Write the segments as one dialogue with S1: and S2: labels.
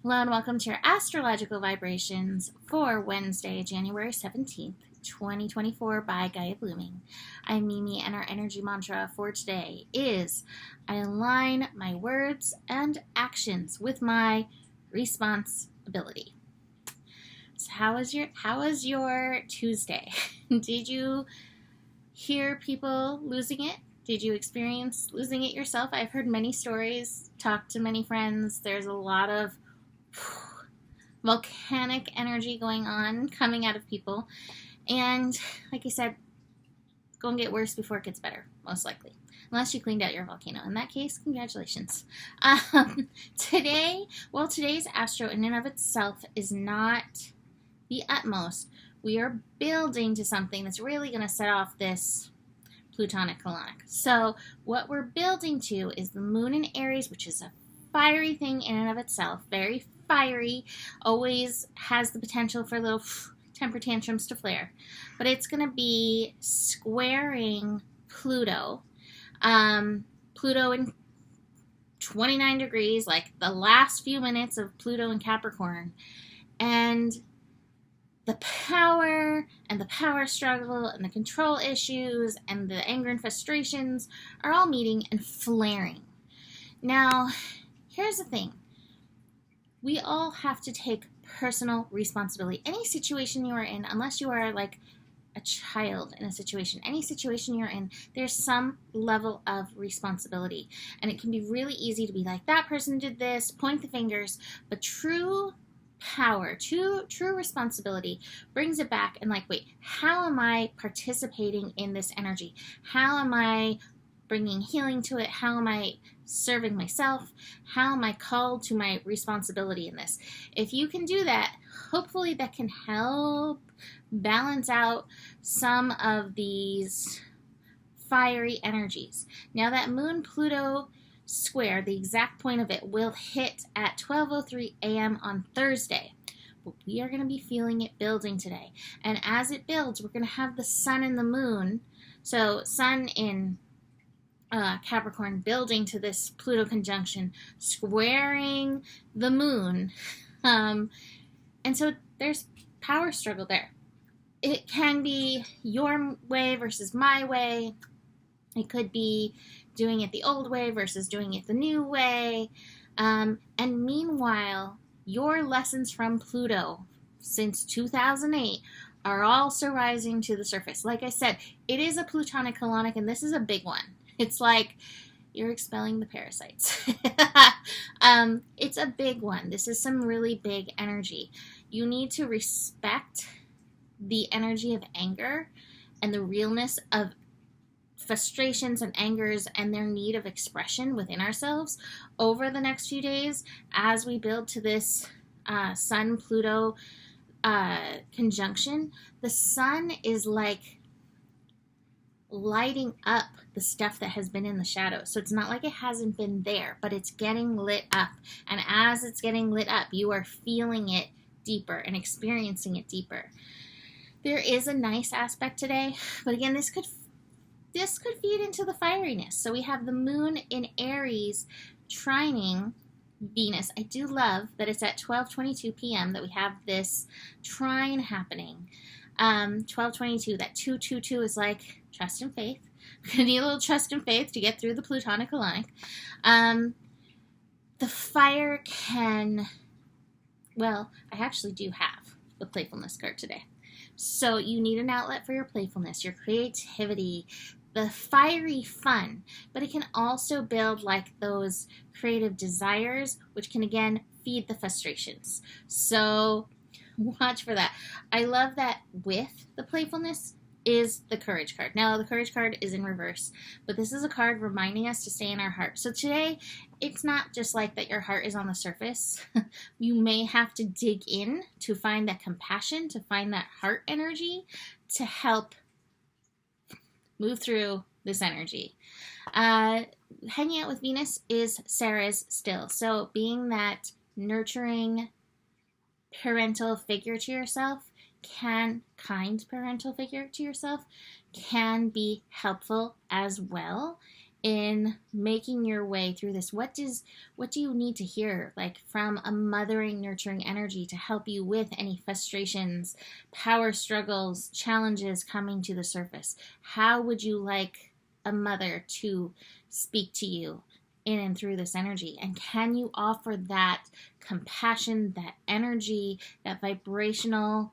S1: Hello and welcome to your astrological vibrations for Wednesday, January 17th, 2024 by Gaia Blooming. I'm Mimi and our energy mantra for today is I align my words and actions with my responsibility. So how was your Tuesday? Did you hear people losing it? Did you experience losing it yourself? I've heard many stories, talked to many friends. There's a lot of volcanic energy going on, coming out of people. And like I said, it's going to get worse before it gets better, most likely. Unless you cleaned out your volcano. In that case, congratulations. Today's Astro in and of itself is not the utmost. We are building to something that's really going to set off this Plutonic colonic. So what we're building to is the moon in Aries, which is a fiery thing in and of itself, very fiery, always has the potential for little temper tantrums to flare. But it's going to be squaring Pluto. Pluto in 29 degrees, like the last few minutes of Pluto in Capricorn. And the power and the power struggle and the control issues and the anger and frustrations are all meeting and flaring. Now, here's the thing. We all have to take personal responsibility. Any situation you are in, unless you are like a child in a situation, any situation you're in, there's some level of responsibility. And it can be really easy to be like, that person did this, point the fingers, but true power, true responsibility brings it back and like, wait, how am I participating in this energy? How am I bringing healing to it? How am I serving myself? How am I called to my responsibility in this? If you can do that, hopefully that can help balance out some of these fiery energies. Now that Moon Pluto square, the exact point of it, will hit at 12:03 a.m. on Thursday. But we are going to be feeling it building today. And as it builds, we're going to have the sun and the moon. So sun in Capricorn building to this Pluto conjunction, squaring the moon. And so there's power struggle there. It can be your way versus my way. It could be doing it the old way versus doing it the new way. And meanwhile, your lessons from Pluto since 2008 are also rising to the surface. Like I said, it is a Plutonic colonic, and this is a big one. It's like you're expelling the parasites. It's a big one. This is some really big energy. You need to respect the energy of anger and the realness of frustrations and angers and their need of expression within ourselves over the next few days as we build to this Sun-Pluto conjunction. The sun is like lighting up the stuff that has been in the shadows. So it's not like it hasn't been there, but it's getting lit up. And as it's getting lit up, you are feeling it deeper and experiencing it deeper. There is a nice aspect today, but again, this could feed into the fieriness. So we have the moon in Aries trining Venus. I do love that it's at 12:22 p.m. that we have this trine happening. 12:22, that 222 is like trust and faith. We're going to need a little trust and faith to get through the Plutonic colonic. The fire can, well, I actually do have the playfulness card today. So you need an outlet for your playfulness, your creativity, the fiery fun, but it can also build like those creative desires, which can again feed the frustrations. So watch for that. I love that with the playfulness is the courage card. Now the courage card is in reverse, but this is a card reminding us to stay in our heart. So today, it's not just like that your heart is on the surface. You may have to dig in to find that compassion, to find that heart energy to help move through this energy. Hanging out with Venus is Sarah's still. So being that nurturing parental figure to yourself, kind parental figure to yourself can be helpful as well in making your way through this. What do you need to hear, like, from a mothering, nurturing energy to help you with any frustrations, power struggles, challenges coming to the surface? How would you like a mother to speak to you in and through this energy? And can you offer that compassion, that energy, that vibrationalness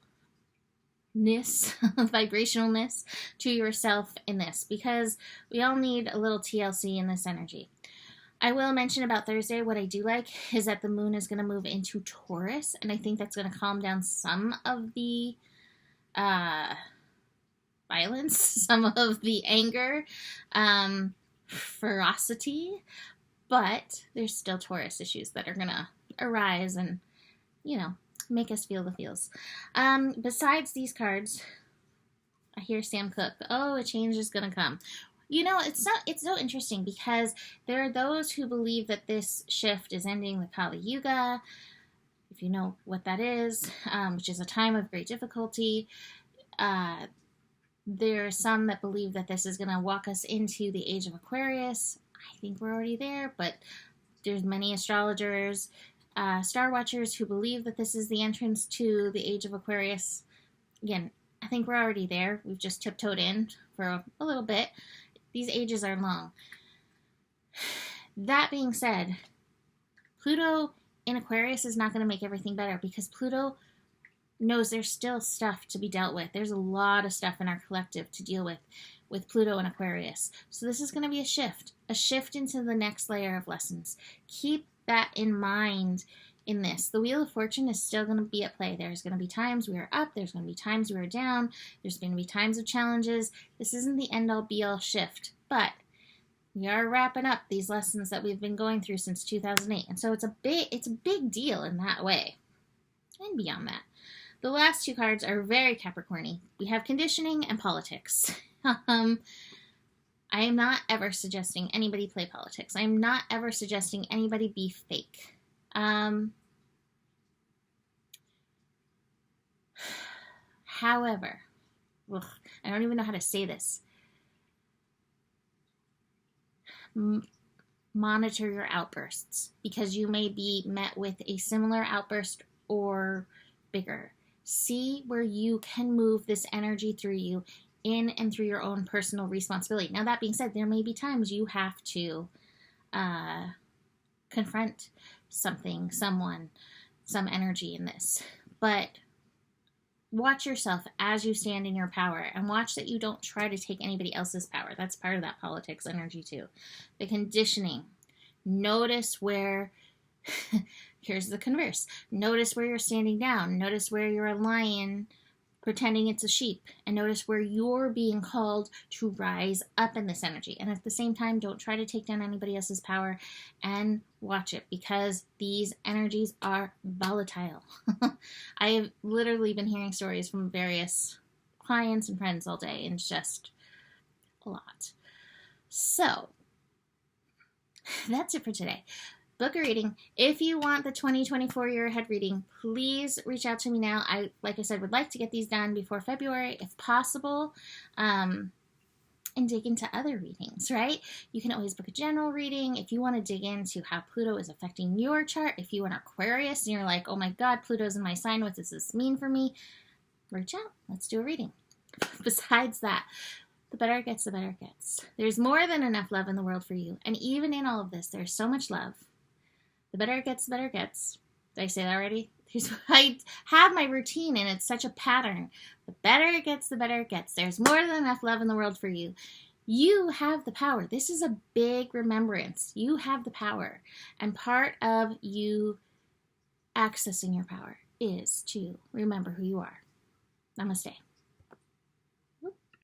S1: to yourself in this? Because we all need a little TLC in this energy. I will mention about Thursday, what I do like is that the moon is going to move into Taurus, and I think that's going to calm down some of the violence, some of the anger, ferocity, but there's still Taurus issues that are going to arise and, make us feel the feels. Besides these cards, I hear Sam Cooke. Oh, a change is going to come. It's so interesting because there are those who believe that this shift is ending the Kali Yuga, if you know what that is, which is a time of great difficulty. There are some that believe that this is going to walk us into the age of Aquarius. I think we're already there, but there's many astrologers, star watchers who believe that this is the entrance to the age of Aquarius. Again, I think we're already there. We've just tiptoed in for a little bit. These ages are long. That being said, Pluto in Aquarius is not going to make everything better because Pluto knows there's still stuff to be dealt with. There's a lot of stuff in our collective to deal with Pluto and Aquarius. So this is going to be a shift into the next layer of lessons. Keep that in mind in this. The Wheel of Fortune is still going to be at play. There's going to be times we are up. There's going to be times we are down. There's going to be times of challenges. This isn't the end-all be-all shift, but we are wrapping up these lessons that we've been going through since 2008. And so it's a big deal in that way. And beyond that, the last two cards are very Capricorny. We have conditioning and politics. I am not ever suggesting anybody play politics. I am not ever suggesting anybody be fake. However, I don't even know how to say this. Monitor your outbursts because you may be met with a similar outburst or bigger. See where you can move this energy through you in and through your own personal responsibility. Now, that being said, there may be times you have to confront something, someone, some energy in this. But watch yourself as you stand in your power and watch that you don't try to take anybody else's power. That's part of that politics energy too. The conditioning. Notice where... Here's the converse. Notice where you're standing down. Notice where you're a lion pretending it's a sheep. And notice where you're being called to rise up in this energy. And at the same time, don't try to take down anybody else's power and watch it because these energies are volatile. I have literally been hearing stories from various clients and friends all day, and it's just a lot. So, that's it for today. Book a reading. If you want the 2024 year ahead reading, please reach out to me now. Like I said, would like to get these done before February if possible, and dig into other readings, right? You can always book a general reading if you want to dig into how Pluto is affecting your chart. If you are an Aquarius and you're like, oh my God, Pluto's in my sign, what does this mean for me? Reach out. Let's do a reading. Besides that, the better it gets, the better it gets. There's more than enough love in the world for you. And even in all of this, there's so much love. The better it gets, the better it gets. Did I say that already? I have my routine and it's such a pattern. The better it gets, the better it gets. There's more than enough love in the world for you. You have the power. This is a big remembrance. You have the power. And part of you accessing your power is to remember who you are. Namaste.